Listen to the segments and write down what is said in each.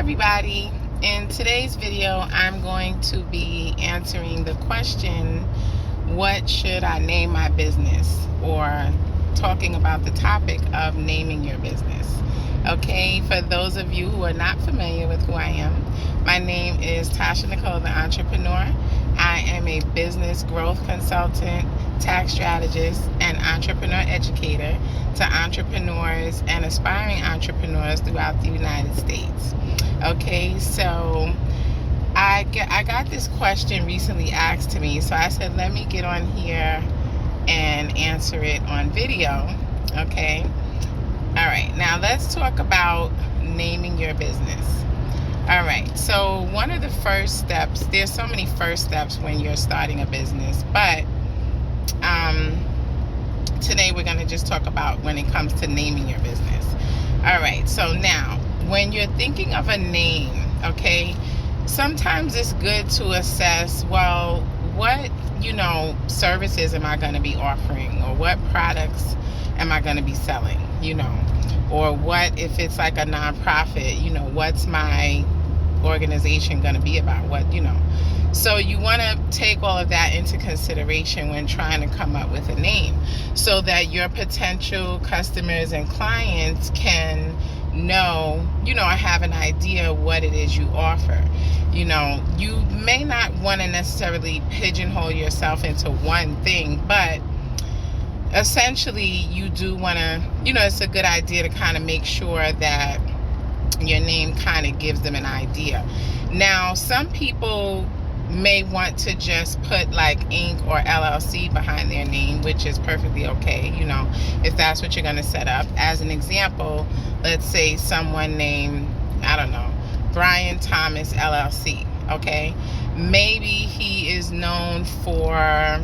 everybody. In today's video, I'm going to be answering the question, what should I name my business? Or talking about the topic of naming your business. Okay, for those of you who are not familiar with who I am, my name is Tasha Nicole, the entrepreneur. I am a business growth consultant, tax strategist, and entrepreneur educator to entrepreneurs and aspiring entrepreneurs throughout the United States. Okay, so I got this question recently asked to me, so I said, let me get on here and answer it on video. Okay, all right, now let's talk about naming your business. All right, so one of the first steps, there's so many first steps when you're starting a business, but today we're going to just talk about when it comes to naming your business. All right, so now when you're thinking of a name, okay, sometimes it's good to assess, well, what, services am I going to be offering, or what products am I going to be selling, or what, if it's like a nonprofit, what's my organization going to be about, so you want to take all of that into consideration when trying to come up with a name, so that your potential customers and clients can know, I have an idea what it is you offer. You may not want to necessarily pigeonhole yourself into one thing, but essentially you do want to, it's a good idea to kind of make sure that your name kind of gives them an idea. Now, some people may want to just put like Inc. or LLC behind their name, which is perfectly okay, if that's what you're going to set up. As an example, let's say someone named, I don't know, Brian Thomas LLC, okay? Maybe he is known for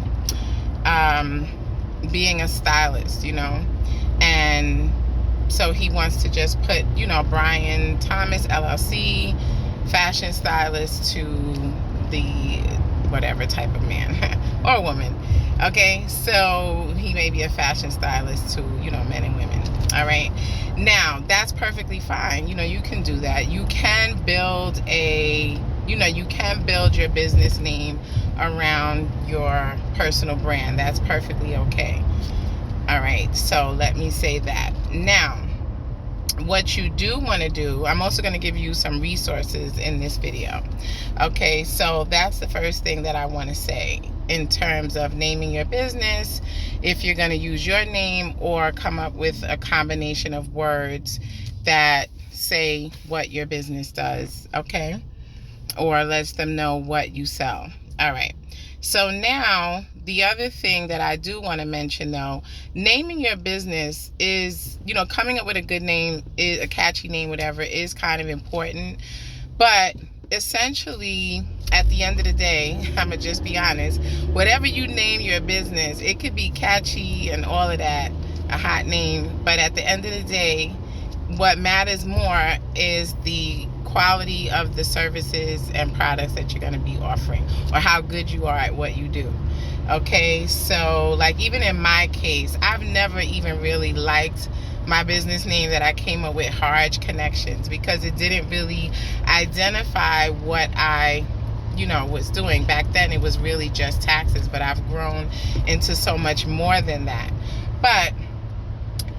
being a stylist, and so he wants to just put, Brian Thomas LLC, fashion stylist to the whatever type of man or woman. Okay, so he may be a fashion stylist to, men and women. All right, now that's perfectly fine. You can do that. You can build you can build your business name around your personal brand. That's perfectly okay. All right, so let me say that. Now, what you do want to do, I'm also going to give you some resources in this video. Okay, so that's the first thing that I want to say in terms of naming your business. If you're going to use your name or come up with a combination of words that say what your business does, okay, or lets them know what you sell. All right, so now the other thing that I do want to mention, though, naming your business is, coming up with a good name, is a catchy name, whatever, is kind of important. But essentially, at the end of the day, I'm going to just be honest, whatever you name your business, it could be catchy and all of that, a hot name. But at the end of the day, what matters more is the quality of the services and products that you're going to be offering, or how good you are at what you do. Okay, so like even in my case, I've never even really liked my business name that I came up with, Harge Connections, because it didn't really identify what I was doing. Back then it was really just taxes, but I've grown into so much more than that. But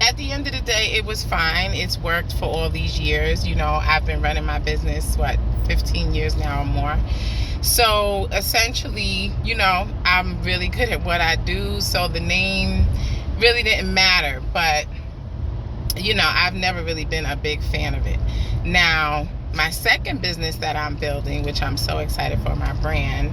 at the end of the day, it was fine. It's worked for all these years. I've been running my business, 15 years now or more. So essentially, I'm really good at what I do. So the name really didn't matter. But, I've never really been a big fan of it. Now, my second business that I'm building, which I'm so excited for, my brand,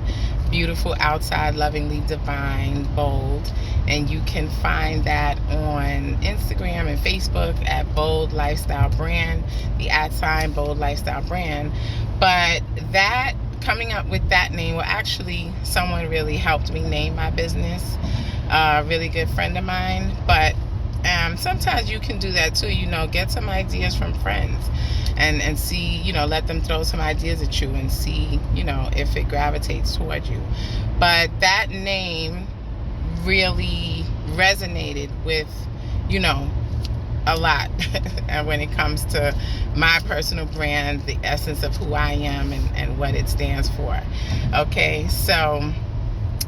Beautiful Outside, Lovingly Divine, Bold. And you can find that on Instagram and Facebook at Bold Lifestyle Brand, the @ Bold Lifestyle Brand. But that, coming up with that name, well, actually, someone really helped me name my business, a really good friend of mine. But sometimes you can do that too, get some ideas from friends and see, let them throw some ideas at you and see, if it gravitates toward you. But that name really resonated with, a lot and when it comes to my personal brand, the essence of who I am and what it stands for. Okay, so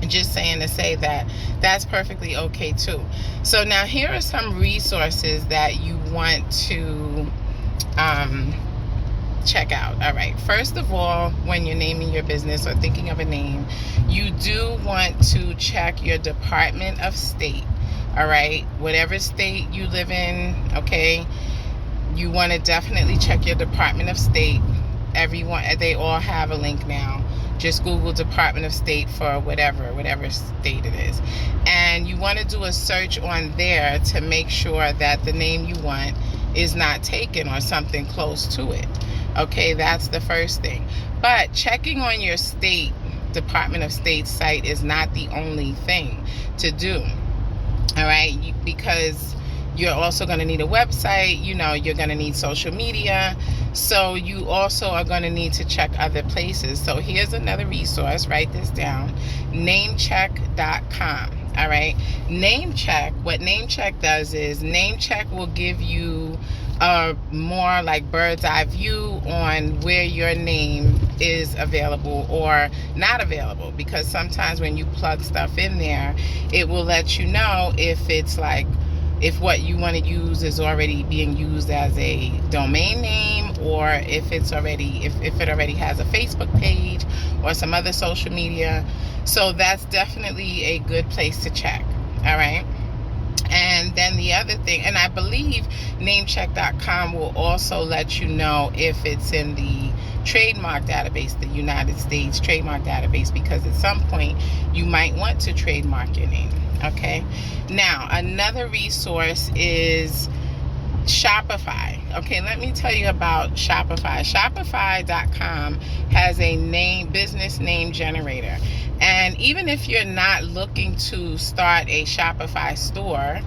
just saying to say that that's perfectly okay too. So now here are some resources that you want to check out. All right, first of all, when you're naming your business or thinking of a name, you do want to check your Department of State. All right, whatever state you live in, okay, you want to definitely check your Department of State. Everyone, they all have a link now. Just Google Department of State for whatever state it is, and you want to do a search on there to make sure that the name you want is not taken or something close to it. Okay, that's the first thing. But checking on your state Department of State site is not the only thing to do. All right, because you're also going to need a website, you're going to need social media. So you also are going to need to check other places. So here's another resource, write this down, namecheck.com. All right, Namecheck, what Namecheck does is Namecheck will give you a more like bird's eye view on where your name is available or not available, because sometimes when you plug stuff in there, it will let you know if it's like, if what you want to use is already being used as a domain name, or if it already has a Facebook page or some other social media. So that's definitely a good place to check. All right. And then the other thing, and I believe namecheck.com will also let you know if it's in the trademark database, the United States trademark database, because at some point you might want to trademark your name. Okay. Now, another resource is Shopify. Okay, let me tell you about Shopify. Shopify.com has a business name generator. And even if you're not looking to start a Shopify store,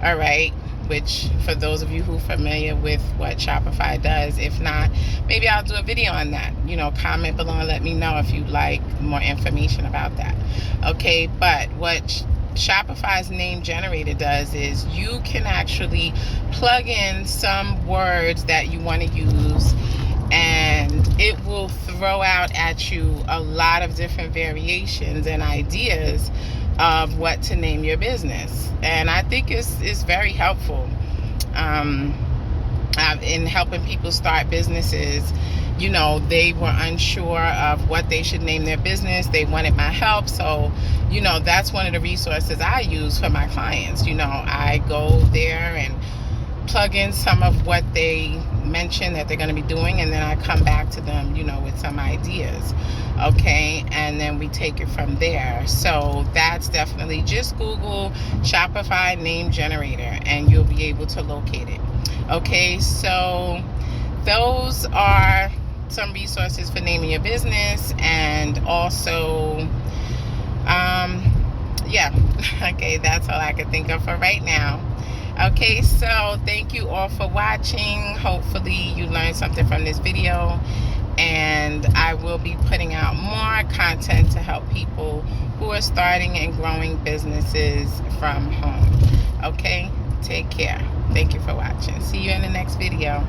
all right, which for those of you who are familiar with what Shopify does, if not, maybe I'll do a video on that. Comment below and let me know if you'd like more information about that. Okay, but what Shopify's name generator does is you can actually plug in some words that you want to use, and it will throw out at you a lot of different variations and ideas of what to name your business. And I think it's very helpful in helping people start businesses. They were unsure of what they should name their business. They wanted my help. So, that's one of the resources I use for my clients. I go there and plug in some of what they mention that they're going to be doing, and then I come back to them, with some ideas. Okay, and then we take it from there. So that's definitely, just Google Shopify name generator and you'll be able to locate it. Okay, so those are some resources for naming your business, and also okay, that's all I can think of for right now. Okay, so thank you all for watching. Hopefully you learned something from this video, and I will be putting out more content to help people who are starting and growing businesses from home. Okay, take care. Thank you for watching. See you in the next video.